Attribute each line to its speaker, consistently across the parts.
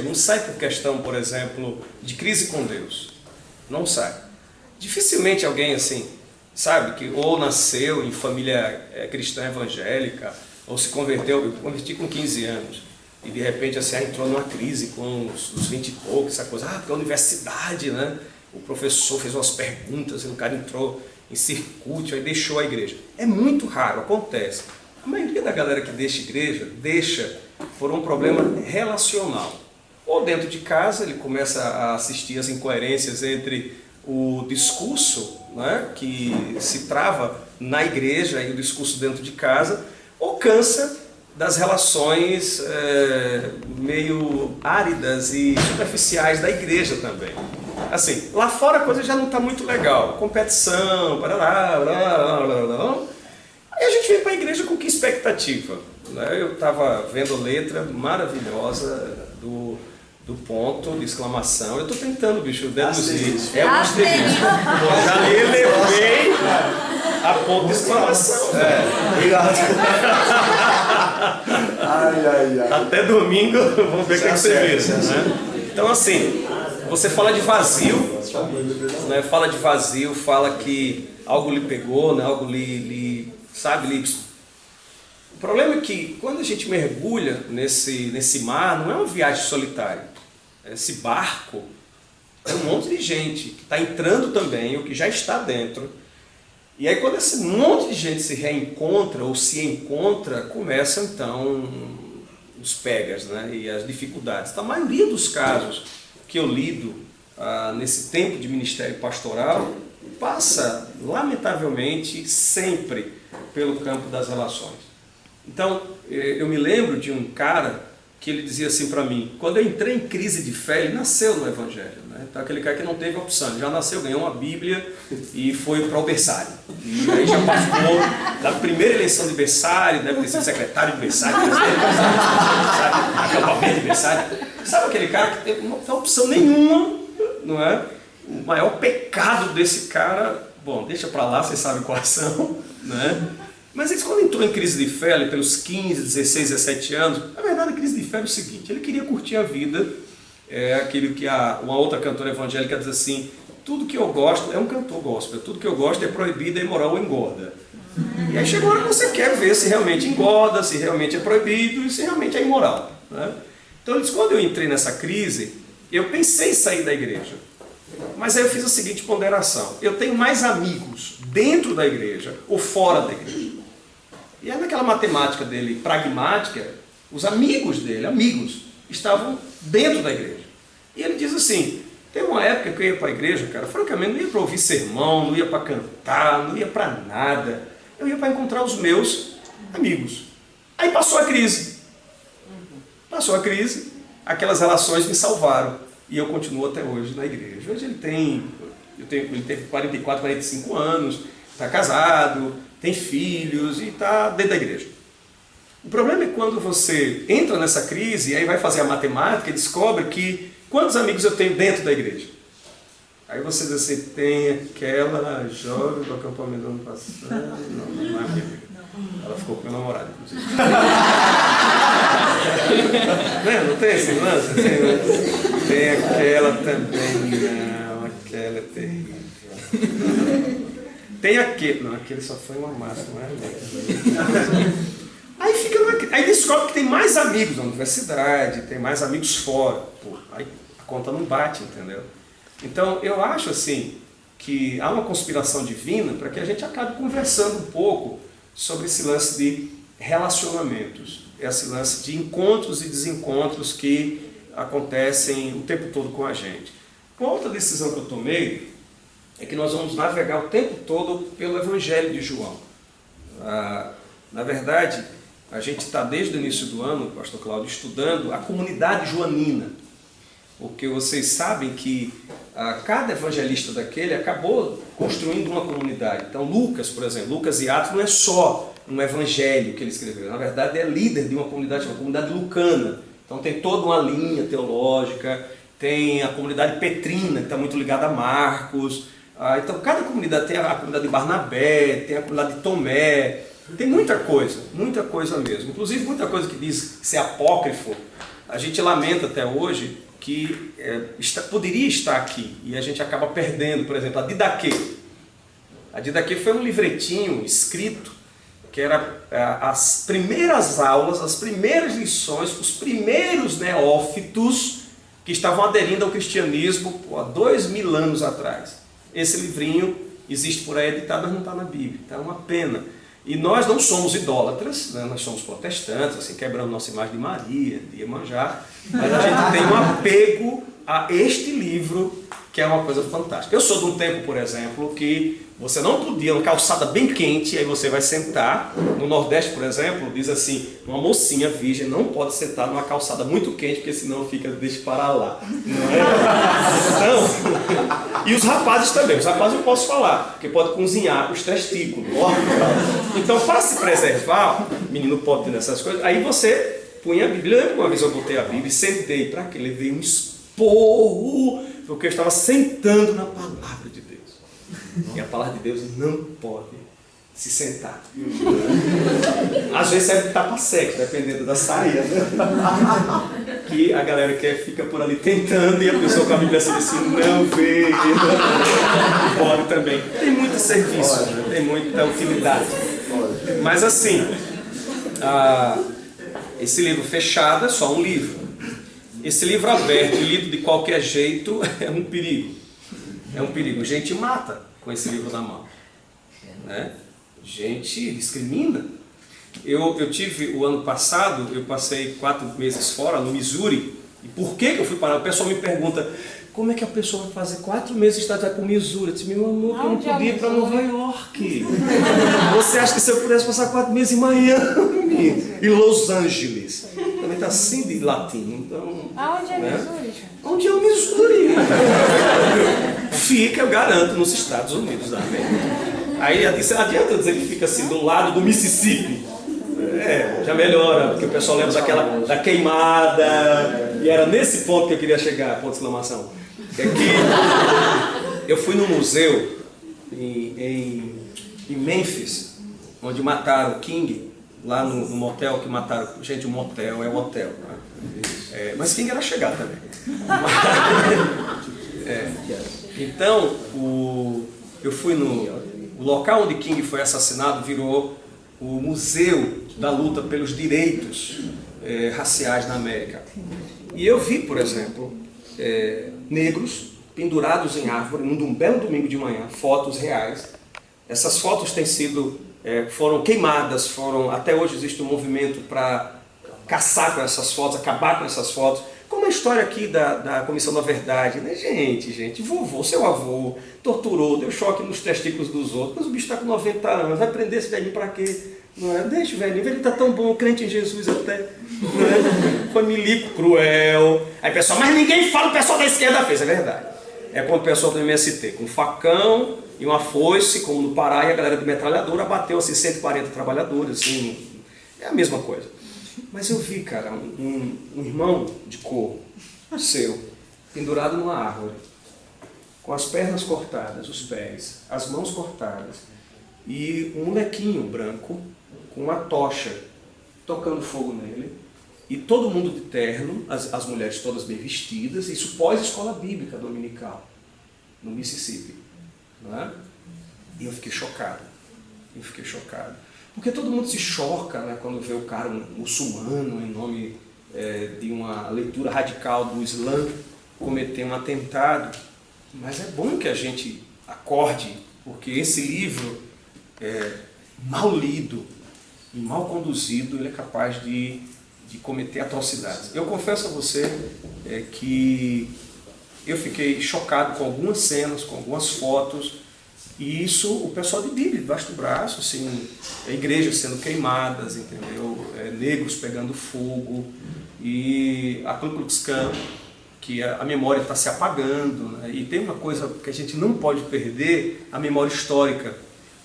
Speaker 1: não sai por questão, por exemplo, de crise com Deus. Não sai. Dificilmente alguém assim, sabe, que ou nasceu em família cristã evangélica, ou se converteu, eu converti com 15 anos, e de repente assim, entrou numa crise com os 20 e poucos, essa coisa, porque a universidade, né? O professor fez umas perguntas, e o cara entrou em circuito, aí deixou a igreja. É muito raro, acontece. A maioria da galera que deixa a igreja, deixa por um problema relacional. Ou dentro de casa, ele começa a assistir as incoerências entre o discurso, né, que se trava na igreja e o discurso dentro de casa, ou cansa das relações meio áridas e superficiais da igreja também. Assim, lá fora a coisa já não está muito legal, competição, parará, blá, blá, blá, blá. Aí a gente vem para a igreja com que expectativa? Né? Eu estava vendo letra maravilhosa do ponto de exclamação. Eu estou tentando, bicho, deduzir. É um asterisco. Já levei a ponto de exclamação.
Speaker 2: Obrigado. Ai.
Speaker 1: Até domingo, vamos ver o que você vê. Né? Então, assim, você fala de vazio, né? Fala de vazio, fala que algo lhe pegou, né? Algo O problema é que quando a gente mergulha nesse mar, não é uma viagem solitária. Esse barco é um monte de gente que está entrando também, ou que já está dentro. E aí quando esse monte de gente se reencontra ou se encontra, começam então os pegas, né? E as dificuldades. Então, a maioria dos casos que eu lido nesse tempo de ministério pastoral passa, lamentavelmente, sempre pelo campo das relações. Então, eu me lembro de um cara que ele dizia assim para mim, quando eu entrei em crise de fé, ele nasceu no Evangelho, né? Então aquele cara que não teve opção, ele já nasceu, ganhou uma Bíblia e foi para o berçário. E aí já participou da primeira eleição de berçário, deve ter sido secretário de berçário, acampamento de berçário. Sabe aquele cara que não tem opção nenhuma, não é? O maior pecado desse cara, bom, deixa para lá, vocês sabem quais são, né? Mas ele, quando entrou em crise de fé, ali, pelos 15, 16, 17 anos, na verdade a crise de fé era o seguinte, ele queria curtir a vida, aquilo que uma outra cantora evangélica diz assim, tudo que eu gosto, é um cantor gospel, tudo que eu gosto é proibido, é imoral ou engorda. E aí chegou a hora que você quer ver se realmente engorda, se realmente é proibido e se realmente é imoral. Né? Então ele disse, quando eu entrei nessa crise, eu pensei em sair da igreja. Mas aí eu fiz a seguinte ponderação, eu tenho mais amigos dentro da igreja ou fora da igreja. E aí naquela matemática dele, pragmática, os amigos dele, estavam dentro da igreja. E ele diz assim, tem uma época que eu ia para a igreja, cara, francamente, não ia para ouvir sermão, não ia para cantar, não ia para nada. Eu ia para encontrar os meus amigos. Aí passou a crise. Passou a crise, aquelas relações me salvaram. E eu continuo até hoje na igreja. Hoje ele tem 44, 45 anos, está casado, tem filhos e está dentro da igreja. O problema é quando você entra nessa crise e aí vai fazer a matemática e descobre que quantos amigos eu tenho dentro da igreja. Aí você diz assim, tem aquela jovem do acampamento do ano passado, não é minha amiga. Ela ficou com meu namorado, inclusive. Não tem esse lance? Tem aquela também, não, aquela é terrível. Tem aquele, não, aquele só foi uma massa, não é? Aí descobre que tem mais amigos na universidade, tem mais amigos fora. Pô, aí a conta não bate, entendeu? Então eu acho assim que há uma conspiração divina para que a gente acabe conversando um pouco sobre esse lance de relacionamentos, esse lance de encontros e desencontros que acontecem o tempo todo com a gente. Uma outra decisão que eu tomei é que nós vamos navegar o tempo todo pelo Evangelho de João. Na verdade, a gente está desde o início do ano, pastor Cláudio, estudando a comunidade joanina, porque vocês sabem que cada evangelista daquele acabou construindo uma comunidade. Então Lucas, por exemplo, Lucas e Atos não é só um evangelho que ele escreveu, na verdade é líder de uma comunidade lucana. Então tem toda uma linha teológica, tem a comunidade petrina, que está muito ligada a Marcos. Então cada comunidade tem a comunidade de Barnabé, tem a comunidade de Tomé, tem muita coisa mesmo. Inclusive muita coisa que diz ser apócrifo, a gente lamenta até hoje que poderia estar aqui e a gente acaba perdendo, por exemplo, a Didaquê. A Didaquê foi um livretinho escrito que era as primeiras aulas, as primeiras lições, os primeiros neófitos que estavam aderindo ao cristianismo há 2000 anos atrás. Esse livrinho existe por aí editado, mas não está na Bíblia. Então é uma pena. E nós não somos idólatras, né? Nós somos protestantes, assim, quebramos nossa imagem de Maria, de Iemanjá, mas a gente tem um apego a este livro, que é uma coisa fantástica. Eu sou de um tempo, por exemplo, que você não podia, uma calçada bem quente, aí você vai sentar. No Nordeste, por exemplo, diz assim, uma mocinha virgem não pode sentar numa calçada muito quente, porque senão deixa para lá. Não é? Então, e os rapazes também. Os rapazes eu posso falar, porque pode cozinhar os testículos. Então, para se preservar, o menino pode ter essas coisas, aí você punha a Bíblia. Lembra uma vez eu botei a Bíblia e sentei, para quê? Levei um esporro, porque eu estava sentando na palavra de Deus. E a palavra de Deus não pode se sentar. Às vezes serve de tapa-seco, dependendo da saída. Que a galera fica por ali tentando e a pessoa com a Bíblia assim, não vê. Pode também. Tem muito serviço, né? Tem muita utilidade. Mas assim, esse livro fechado é só um livro. Esse livro aberto e lido de qualquer jeito é um perigo. É um perigo. Gente mata com esse livro na mão. Né? Gente discrimina. Eu tive, o ano passado, eu passei 4 meses fora, no Missouri. E por que eu fui parar? O pessoal me pergunta, como é que a pessoa vai fazer 4 meses de estágio para o Missouri? Eu disse, meu amor, que eu não podia ir para Nova York. Você acha que se eu pudesse passar 4 meses em Miami e Los Angeles? Também está assim de latino. Então,
Speaker 3: aonde é
Speaker 1: né?
Speaker 3: Missouri?
Speaker 1: Onde é o Missouri? Fica, eu garanto, nos Estados Unidos da América. Aí adianta dizer que fica assim do lado do Mississippi. Já melhora, porque o pessoal lembra da queimada. E era nesse ponto que eu queria chegar, ponto de exclamação. É que eu fui num museu em Memphis, onde mataram o King, lá no motel que mataram. Gente, o motel é o hotel. Né? Mas King era chegar também. Então, eu fui o local onde King foi assassinado virou o museu da luta pelos direitos raciais na América. E eu vi, por exemplo, negros pendurados em árvore, num belo domingo de manhã, fotos reais. Essas fotos foram queimadas, até hoje existe um movimento para caçar com essas fotos, acabar com essas fotos. Como a história aqui da Comissão da Verdade, né? Gente, vovô, seu avô, torturou, deu choque nos testículos dos outros, mas o bicho está com 90 anos, vai prender esse velhinho para quê? Não é? Deixa o velhinho está tão bom, crente em Jesus até. Não é? Foi milico cruel. Aí o pessoal, mas ninguém fala, o pessoal da esquerda fez, é verdade. É como o pessoal do MST, com um facão e uma foice, como no Pará, e a galera de metralhadora bateu assim 140 trabalhadores, assim, é a mesma coisa. Mas eu vi, cara, um irmão de cor seu, pendurado numa árvore, com as pernas cortadas, os pés, as mãos cortadas, e um molequinho branco com uma tocha tocando fogo nele, e todo mundo de terno, as mulheres todas bem vestidas, isso pós-escola bíblica dominical, no Mississippi. Não é? E eu fiquei chocado. Porque todo mundo se choca, né, quando vê o cara muçulmano em nome de uma leitura radical do Islã cometer um atentado. Mas é bom que a gente acorde, porque esse livro, mal lido e mal conduzido, ele é capaz de cometer atrocidades. Eu confesso a você que eu fiquei chocado com algumas cenas, com algumas fotos, e isso o pessoal de Bíblia, debaixo do braço, assim, igrejas sendo queimadas, entendeu? Negros pegando fogo, e a Ku Klux Klan, que a memória está se apagando, né? E tem uma coisa que a gente não pode perder, a memória histórica,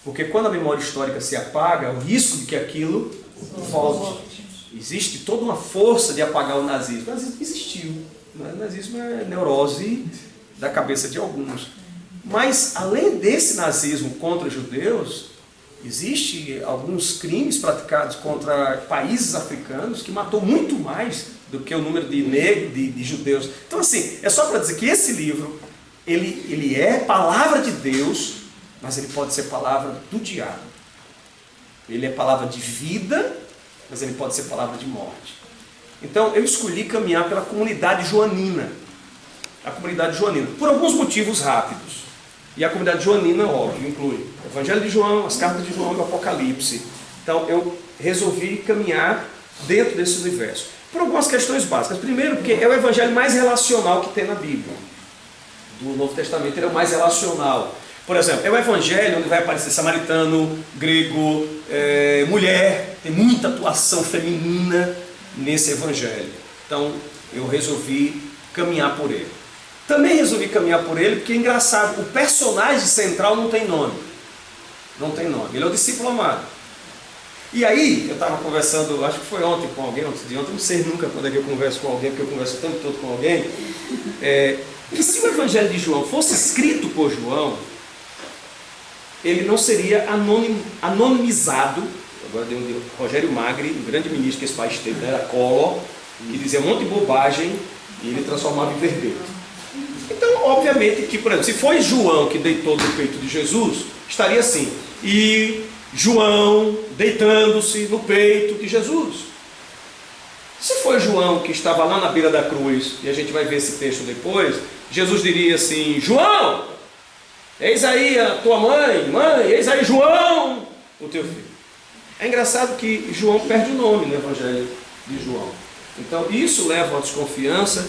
Speaker 1: porque quando a memória histórica se apaga, o risco de que aquilo volte. Existe toda uma força de apagar o nazismo. O nazismo existiu. O nazismo é neurose da cabeça de alguns. Mas, além desse nazismo contra os judeus, Existem alguns crimes praticados contra países africanos que matou muito mais do que o número de negros, de judeus. Então, assim, é só para dizer que esse livro, ele é palavra de Deus, mas ele pode ser palavra do diabo. Ele é palavra de vida, mas ele pode ser palavra de morte. Então, eu escolhi caminhar pela comunidade joanina. A comunidade joanina, por alguns motivos rápidos. E a comunidade joanina, óbvio, inclui o Evangelho de João, as cartas de João e o Apocalipse. Então, eu resolvi caminhar dentro desse universo. Por algumas questões básicas. Primeiro, porque é o evangelho mais relacional que tem na Bíblia. Do Novo Testamento, ele é o mais relacional. Por exemplo, é o evangelho onde vai aparecer samaritano, grego, mulher. Tem muita atuação feminina nesse evangelho. Então, eu resolvi caminhar por ele. Também resolvi caminhar por ele porque é engraçado, o personagem central não tem nome. Não tem nome. Ele é o discípulo amado. E aí, eu estava conversando, acho que foi ontem com alguém, antes de ontem, não sei nunca quando é que eu converso com alguém, porque eu converso o tempo todo com alguém, que se o Evangelho de João fosse escrito por João, ele não seria anonimizado. Agora deu um Rogério Magri, um grande ministro que esse país teve, era Collor, que dizia um monte de bobagem e ele transformava em verbete. Então, obviamente que, por exemplo, se foi João que deitou no peito de Jesus, estaria assim, e João deitando-se no peito de Jesus. Se foi João que estava lá na beira da cruz, e a gente vai ver esse texto depois, Jesus diria assim, João, eis aí a tua mãe, eis aí João, o teu filho. É engraçado que João perde o nome no Evangelho de João. Então isso leva a uma desconfiança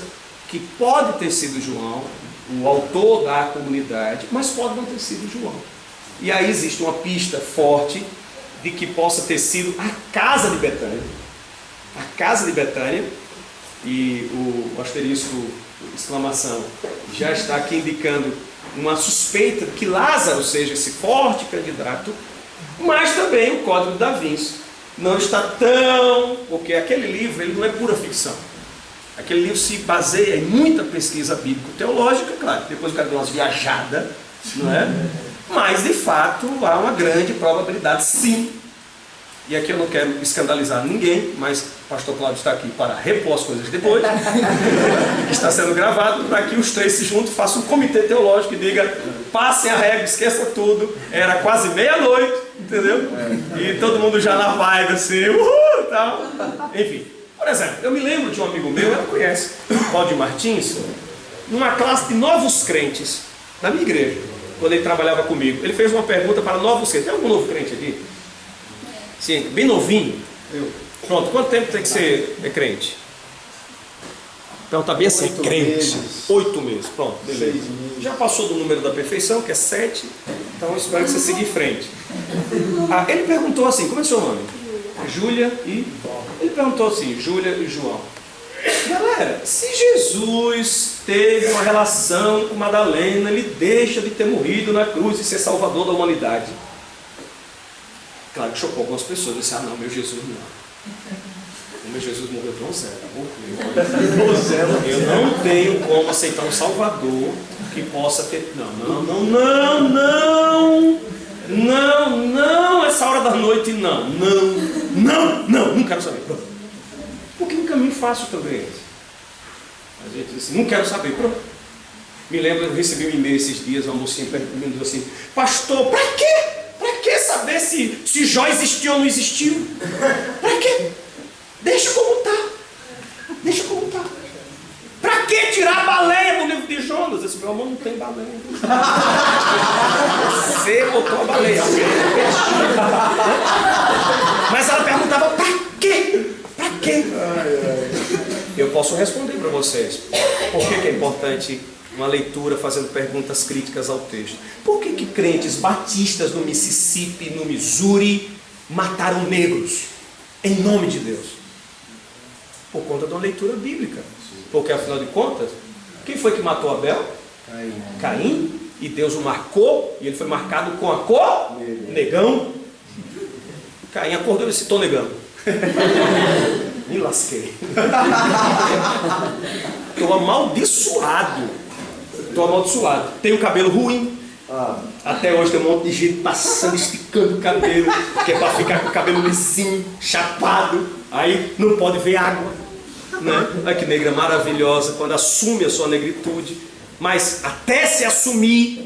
Speaker 1: que pode ter sido João, o autor da comunidade, mas pode não ter sido João. E aí existe uma pista forte de que possa ter sido a casa de Betânia. A casa de Betânia, e o asterisco, exclamação, já está aqui indicando uma suspeita de que Lázaro seja esse forte candidato, mas também o Código da Vinci não está tão... porque aquele livro ele não é pura ficção. Aquele livro se baseia em muita pesquisa bíblico-teológica, claro, depois o cara deu umas viajadas, não é? Mas, de fato, há uma grande probabilidade, sim. E aqui eu não quero escandalizar ninguém, mas o pastor Cláudio está aqui para repor as coisas depois, que está sendo gravado, para que os três se juntem, façam um comitê teológico e diga, passem a regra, esqueça tudo, era quase meia-noite, entendeu? E todo mundo já na vibe, assim, uhul, tal. Enfim, por exemplo, eu me lembro de um amigo meu, ela conhece, Valdir Martins, numa classe de novos crentes, na minha igreja. Quando ele trabalhava comigo, ele fez uma pergunta para novos crentes. Tem algum novo crente aqui? Sim, bem novinho. Pronto, quanto tempo tem que ser crente? Então tá bem assim, 8 crente. Meses. 8 meses, pronto, beleza. Já passou do número da perfeição, que é 7. Então eu espero que você siga em frente. Ele perguntou assim, como é seu nome? Júlia e... Ele perguntou assim, Júlia e João. Galera, se Jesus teve uma relação com Madalena, ele deixa de ter morrido na cruz e ser salvador da humanidade. Claro que chocou algumas pessoas. Eu disse, não, meu Jesus não. O meu Jesus morreu tão zero. Eu não tenho como aceitar um salvador que possa ter... Não, essa hora da noite não, não quero saber. Porque um caminho fácil também é esse. A gente diz assim, não quero saber. Pronto. Me lembro, eu recebi um e-mail esses dias, uma mocinha perguntando assim, pastor, para quê? Para que saber se Jó existiu ou não existiu? Para quê? Deixa como está. Deixa como está. Para que tirar a baleia do livro de Jonas? Esse meu amor não tem baleia. Você botou a baleia. Mas ela perguntava, para quê? Para quê? Eu posso responder para vocês. Por que é importante uma leitura fazendo perguntas críticas ao texto? Por que crentes batistas no Mississippi, no Missouri, mataram negros? Em nome de Deus. Por conta de uma leitura bíblica. Porque, afinal de contas, quem foi que matou Abel? Caim. E Deus o marcou, e ele foi marcado com a cor? Negão. Caim acordou e disse, estou negando. Me lasquei. Estou amaldiçoado. Tenho cabelo ruim. Até hoje tem um monte de gente passando, esticando o cabelo, que é para ficar com o cabelo lisinho, chapado, aí não pode ver água, né? Olha que negra maravilhosa, quando assume a sua negritude, mas até se assumir,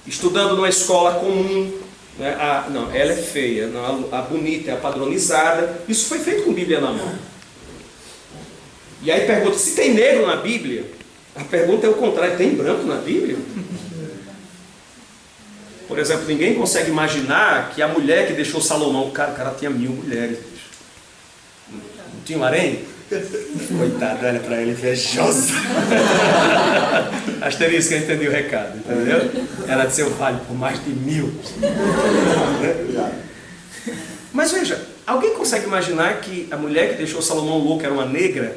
Speaker 1: estudando numa escola comum, né? Não, ela é feia, não, a bonita é a padronizada, isso foi feito com Bíblia na mão. E aí pergunta, se tem negro na Bíblia? A pergunta é o contrário, tem branco na Bíblia? Por exemplo, ninguém consegue imaginar que a mulher que deixou Salomão, o cara tinha 1000 mulheres. Não tinha um harém? Coitado, olha para ele, invejosa. Asterisco, eu entendi o recado, entendeu? Ela disse, eu valho por mais de 1000. Mas veja, alguém consegue imaginar que a mulher que deixou Salomão louco era uma negra?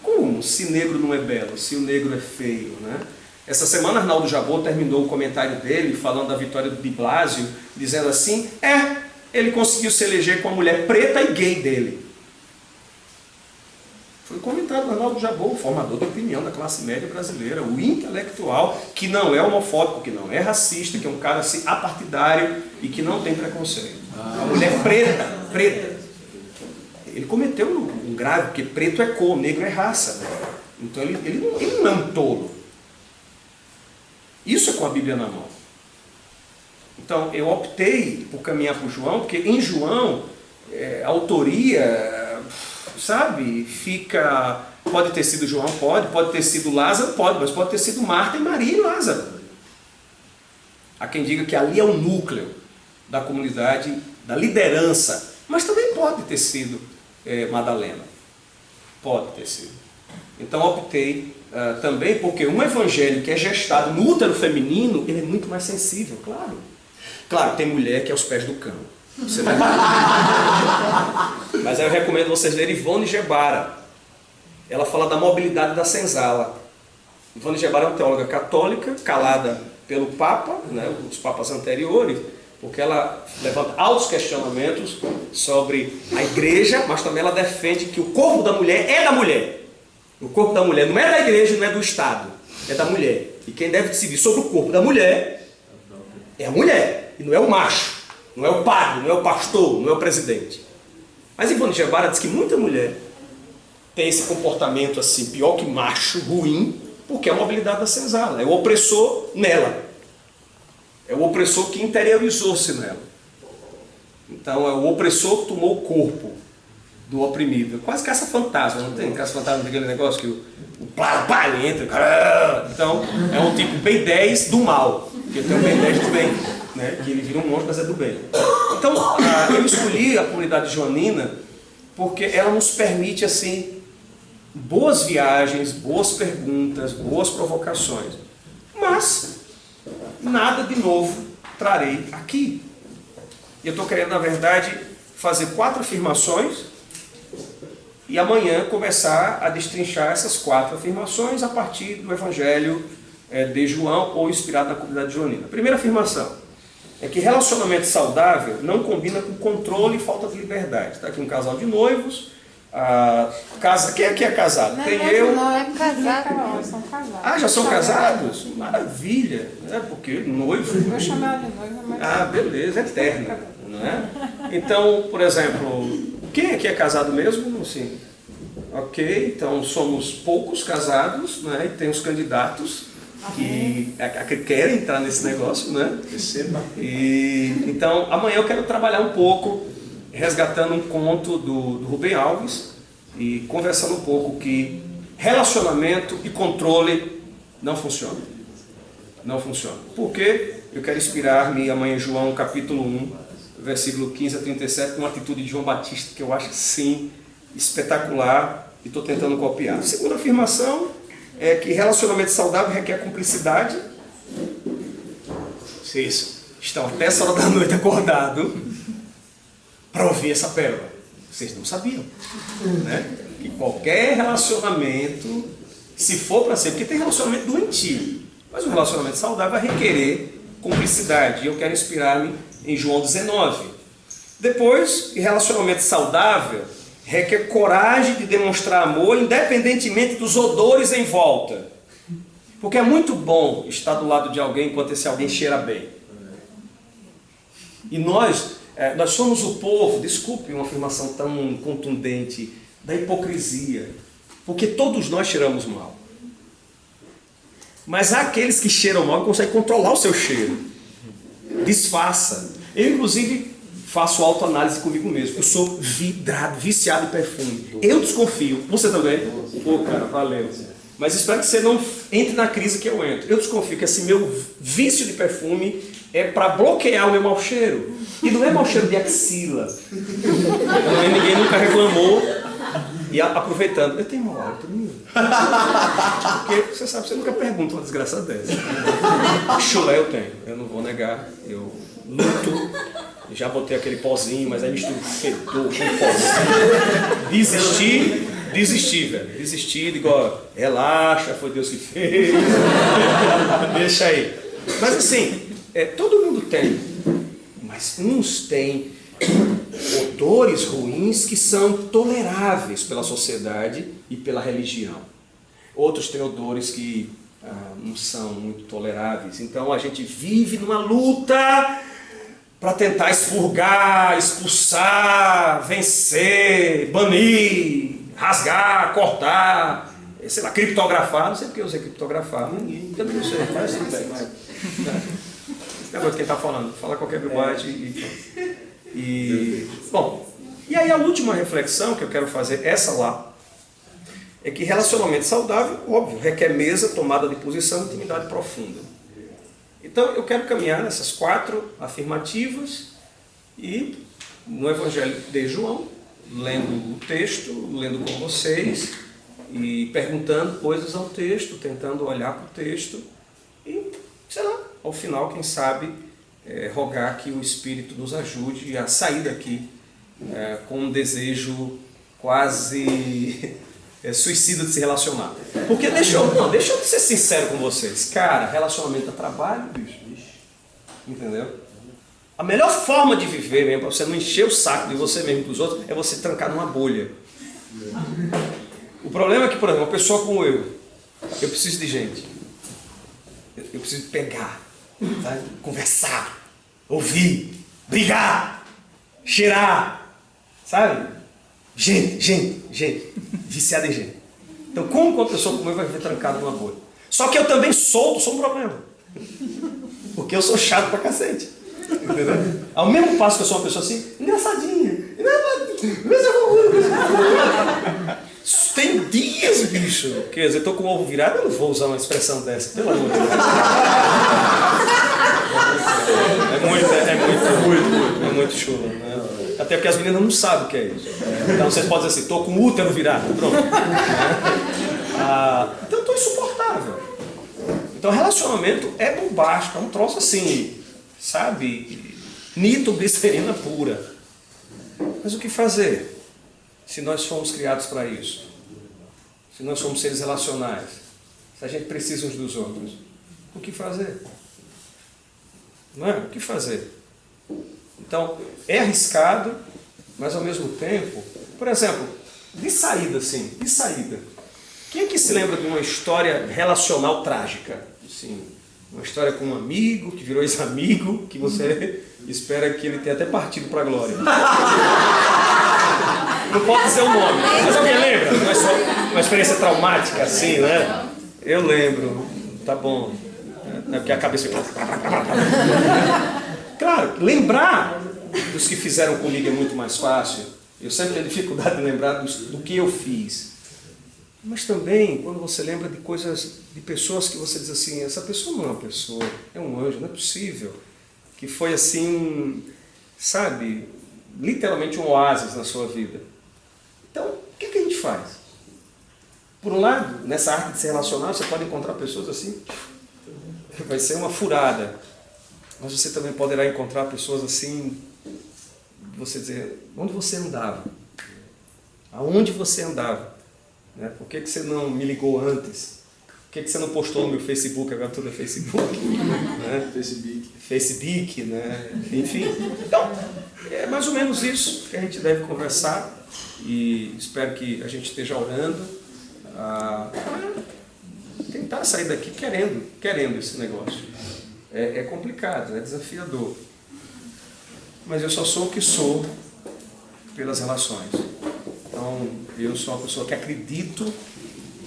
Speaker 1: Como? Se negro não é belo, se o negro é feio, né? Essa semana Arnaldo Jabor terminou o comentário dele falando da vitória de Blásio, dizendo assim, ele conseguiu se eleger com a mulher preta e gay dele. Foi o comentário do Arnaldo Jabor, o formador de opinião da classe média brasileira, o intelectual, que não é homofóbico, que não é racista, que é um cara assim, apartidário e que não tem preconceito. A mulher preta. Ele cometeu um grave, porque preto é cor, negro é raça. Então ele não é um tolo. Isso é com a Bíblia na mão. Então eu optei por caminhar para o João, porque em João a autoria, sabe, pode ter sido João, pode ter sido Lázaro, mas pode ter sido Marta e Maria e Lázaro. Há quem diga que ali é o núcleo da comunidade, da liderança, mas também pode ter sido Madalena. Pode ter sido. Então optei também porque um evangelho que é gestado no útero feminino, ele é muito mais sensível, claro. Claro, tem mulher que é aos pés do cão. Você vai... Mas eu recomendo vocês lerem Ivone Gebara. Ela fala da mobilidade da senzala. Ivone Gebara é uma teóloga católica, calada pelo Papa, né, os papas anteriores, porque ela levanta altos questionamentos sobre a igreja, mas também ela defende que o corpo da mulher é da mulher. O corpo da mulher não é da igreja, não é do Estado, é da mulher. E quem deve decidir sobre o corpo da mulher é a mulher, e não é o macho, não é o padre, não é o pastor, não é o presidente. Mas Ivone Gebara diz que muita mulher tem esse comportamento assim, pior que macho, ruim, porque é a mobilidade da senzala, é o opressor nela. É o opressor que interiorizou-se nela. Então é o opressor que tomou o corpo do oprimido. Quase caça-fantasma, não tem? Caça-fantasma daquele negócio que o pá, ele entra. Então é um tipo bem 10 do mal. Porque tem um bem 10 do bem, né? Que ele vira um monstro, mas é do bem. Então eu escolhi a comunidade joanina porque ela nos permite assim boas viagens, boas perguntas, boas provocações. Mas nada de novo trarei aqui. Eu estou querendo, na verdade, fazer 4 afirmações e amanhã começar a destrinchar essas 4 afirmações a partir do Evangelho de João ou inspirado na comunidade joanina. A primeira afirmação é que relacionamento saudável não combina com controle e falta de liberdade. Está aqui um casal de noivos. Quem aqui é casado?
Speaker 3: Não,
Speaker 1: tem
Speaker 3: não,
Speaker 1: eu.
Speaker 3: não é casado, não, são casados.
Speaker 1: Ah, já são casados? Maravilha! Porque noivo.
Speaker 3: Vou chamar de noiva, mas...
Speaker 1: Beleza, eterna. Não é? Então, por exemplo, quem aqui é casado mesmo? Sim. Ok, então somos poucos casados, né? E tem os candidatos que querem entrar nesse negócio, né? Então, amanhã eu quero trabalhar um pouco resgatando um conto do Rubem Alves e conversando um pouco que relacionamento e controle não funcionam. Não funcionam. Por quê? Eu quero inspirar-me amanhã em João capítulo 1, versículo 15 a 37, com uma atitude de João Batista que eu acho sim espetacular e estou tentando copiar. A segunda afirmação é que relacionamento saudável requer cumplicidade. Vocês estão até essa hora da noite acordados para ouvir essa pérola. Vocês não sabiam, né? Que qualquer relacionamento, se for para ser, porque tem relacionamento doentio, mas um relacionamento saudável vai requerer cumplicidade. E eu quero inspirar-me em João 19. Depois, relacionamento saudável requer coragem de demonstrar amor, independentemente dos odores em volta. Porque é muito bom estar do lado de alguém enquanto esse alguém cheira bem. E nós somos o povo, desculpe uma afirmação tão contundente, da hipocrisia. Porque todos nós cheiramos mal. Mas há aqueles que cheiram mal e conseguem controlar o seu cheiro. Disfarça. Eu, inclusive, faço autoanálise comigo mesmo. Eu sou vidrado, viciado em perfume. Eu desconfio. Você também? Pô, cara, valeu. Mas espero que você não entre na crise que eu entro. Eu desconfio que esse meu vício de perfume é para bloquear o meu mau cheiro. E não é mau cheiro de axila. Ninguém nunca reclamou. E aproveitando, eu tenho mau hálito nenhum. Porque você sabe, você nunca pergunta uma desgraça dessa. Chulé eu tenho, eu não vou negar. Eu luto, já botei aquele pozinho, mas aí misturo fedor com pozinho. Desisti, velho. Desisti, digo, ó, relaxa, foi Deus que fez. Deixa aí. Mas assim, todo mundo tem. Mas uns têm odores ruins que são toleráveis pela sociedade e pela religião. Outros têm odores que não são muito toleráveis. Então a gente vive numa luta para tentar expurgar, expulsar, vencer, banir, rasgar, cortar, sei lá, criptografar. Não sei porque eu usei criptografar. Ninguém, eu não sei, mas tudo bem. Esse negócio de quem está falando, fala qualquer bobagem bom, e aí a última reflexão que eu quero fazer, essa lá, é que relacionamento saudável, óbvio, requer mesa, tomada de posição e intimidade profunda. Então eu quero caminhar nessas 4 afirmativas e no Evangelho de João, lendo o texto, lendo com vocês e perguntando coisas ao texto, tentando olhar para o texto e, sei lá, ao final, quem sabe, rogar que o Espírito nos ajude a sair daqui com um desejo quase suicida de se relacionar. Porque deixa eu ser sincero com vocês. Cara, relacionamento é trabalho, bicho. Entendeu? A melhor forma de viver mesmo, para você não encher o saco de você mesmo e dos outros, é você trancar numa bolha. O problema é que, por exemplo, uma pessoa como eu preciso de gente. Eu preciso pegar, tá? Conversar, ouvir, brigar, cheirar, sabe? Gente, viciada em gente. Então, como uma pessoa como eu vai viver trancada numa bolha? Só que eu também sou um problema. Porque eu sou chato pra cacete. Entendeu? Ao mesmo passo que eu sou uma pessoa assim, engraçadinha. Tem dias, bicho. Quer dizer, eu tô com o ovo virado, eu não vou usar uma expressão dessa, pelo amor de Deus. É muito chulo, né? Até porque as meninas não sabem o que é isso. Então vocês podem dizer assim, tô com o útero virado, pronto. Então eu tô insuportável. Então relacionamento é bombástico, é um troço assim, sabe? Nitroglicerina pura. Mas o que fazer se nós fomos criados para isso? Se nós somos seres relacionais, se a gente precisa uns dos outros, o que fazer? Não é? O que fazer? Então, é arriscado, mas ao mesmo tempo, por exemplo, de saída. Quem é que se lembra de uma história relacional trágica? Assim, uma história com um amigo, que virou ex-amigo, que você espera que ele tenha até partido para a glória. Não pode dizer o nome, mas alguém lembra? Uma experiência traumática assim, né? Eu lembro, tá bom. Porque a cabeça fica... Claro, lembrar dos que fizeram comigo é muito mais fácil. Eu sempre tenho dificuldade de lembrar do que eu fiz. Mas também, quando você lembra de coisas, de pessoas que você diz assim, essa pessoa não é uma pessoa, é um anjo, não é possível. Que foi assim, sabe, literalmente um oásis na sua vida. Então, o que a gente faz? Por um lado, nessa arte de se relacionar, você pode encontrar pessoas assim, vai ser uma furada. Mas você também poderá encontrar pessoas assim, você dizer, onde você andava? Aonde você andava? Né? Por que você não me ligou antes? Por que você não postou no meu Facebook? Agora tudo é Facebook. Né? Facebook, né? Enfim. Então, é mais ou menos isso que a gente deve conversar. E espero que a gente esteja orando para tentar tentar sair daqui querendo esse negócio. É complicado, é desafiador. Mas eu só sou o que sou pelas relações. Então, eu sou uma pessoa que acredito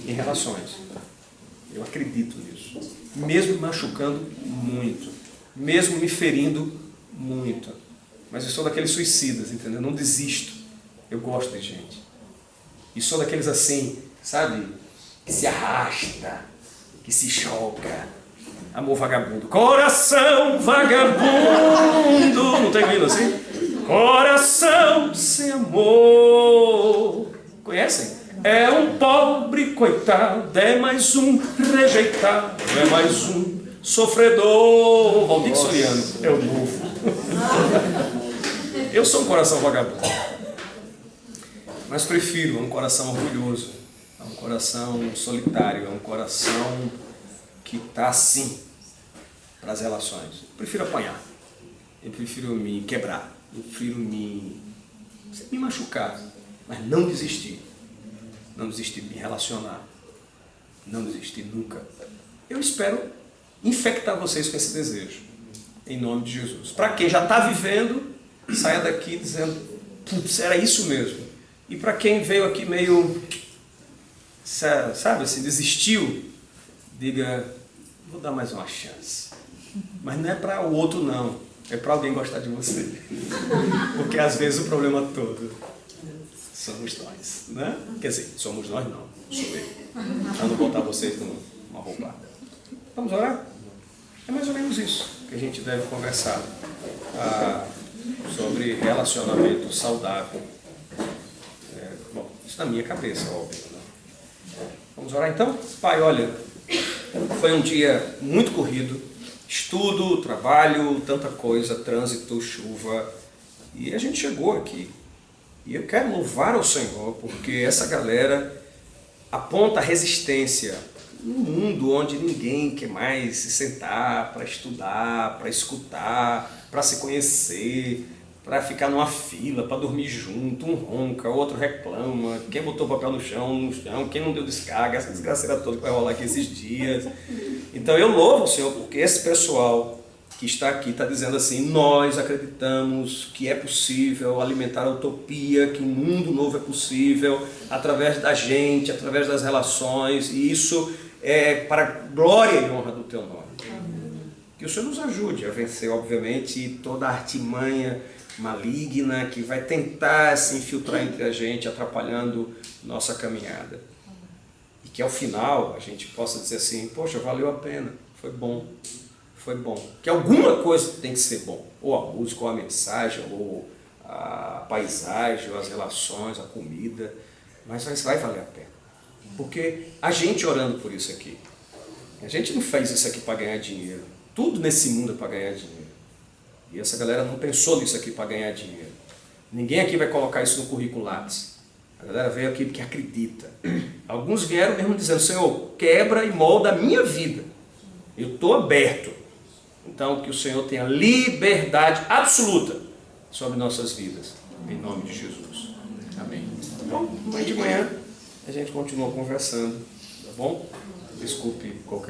Speaker 1: em relações. Eu acredito nisso. Mesmo me machucando muito. Mesmo me ferindo muito. Mas eu sou daqueles suicidas, entendeu? Não desisto. Eu gosto de gente. E sou daqueles assim, sabe? Que se arrasta, que se choca. Amor vagabundo. Coração vagabundo. Não tem vindo assim? Coração sem amor. Conhecem? É um pobre coitado, é mais um rejeitado, é mais um sofredor. Valdir Soriano é o novo. Eu sou um coração vagabundo. Mas prefiro um coração orgulhoso, um coração solitário, um coração que está assim para as relações. Eu prefiro apanhar, eu prefiro me quebrar, eu prefiro me machucar, mas não desistir. Não desistir de me relacionar, não desistir nunca. Eu espero infectar vocês com esse desejo, em nome de Jesus. Para quem já está vivendo, saia daqui dizendo, putz, era isso mesmo. E para quem veio aqui meio, sabe assim, desistiu, diga, vou dar mais uma chance. Mas não é para o outro não, é para alguém gostar de você. Porque às vezes o problema todo somos nós, né? Quer dizer, somos nós não, sou eu. Para não botar vocês numa roupa. Vamos orar? É mais ou menos isso que a gente deve conversar sobre relacionamento saudável. Bom, isso na minha cabeça, óbvio. Né? Vamos orar então? Pai, olha, foi um dia muito corrido. Estudo, trabalho, tanta coisa, trânsito, chuva. E a gente chegou aqui. E eu quero louvar ao Senhor, porque essa galera aponta a resistência num mundo onde ninguém quer mais se sentar para estudar, para escutar, para se conhecer, para ficar numa fila, para dormir junto, um ronca, outro reclama, quem botou papel no chão, quem não deu descarga, essa desgraceira toda que vai rolar aqui esses dias. Então eu louvo ao Senhor, porque esse pessoal que está aqui está dizendo assim, nós acreditamos que é possível alimentar a utopia, que um mundo novo é possível, através da gente, através das relações, e isso é para a glória e honra do Teu nome. Que o Senhor nos ajude a vencer, obviamente, toda a artimanha maligna que vai tentar se infiltrar entre a gente, atrapalhando nossa caminhada. E que ao final a gente possa dizer assim, poxa, valeu a pena, foi bom. Foi bom. Que alguma coisa tem que ser bom. Ou a música, ou a mensagem, ou a paisagem, ou as relações, a comida. Mas vai valer a pena. Porque a gente orando por isso aqui. A gente não fez isso aqui para ganhar dinheiro. Tudo nesse mundo é para ganhar dinheiro. E essa galera não pensou nisso aqui para ganhar dinheiro. Ninguém aqui vai colocar isso no currículo Lattes. A galera veio aqui porque acredita. Alguns vieram mesmo dizendo, Senhor, quebra e molda a minha vida. Eu estou aberto. Então, que o Senhor tenha liberdade absoluta sobre nossas vidas, em nome de Jesus. Amém. Bom, amanhã de manhã a gente continua conversando, tá bom? Desculpe qualquer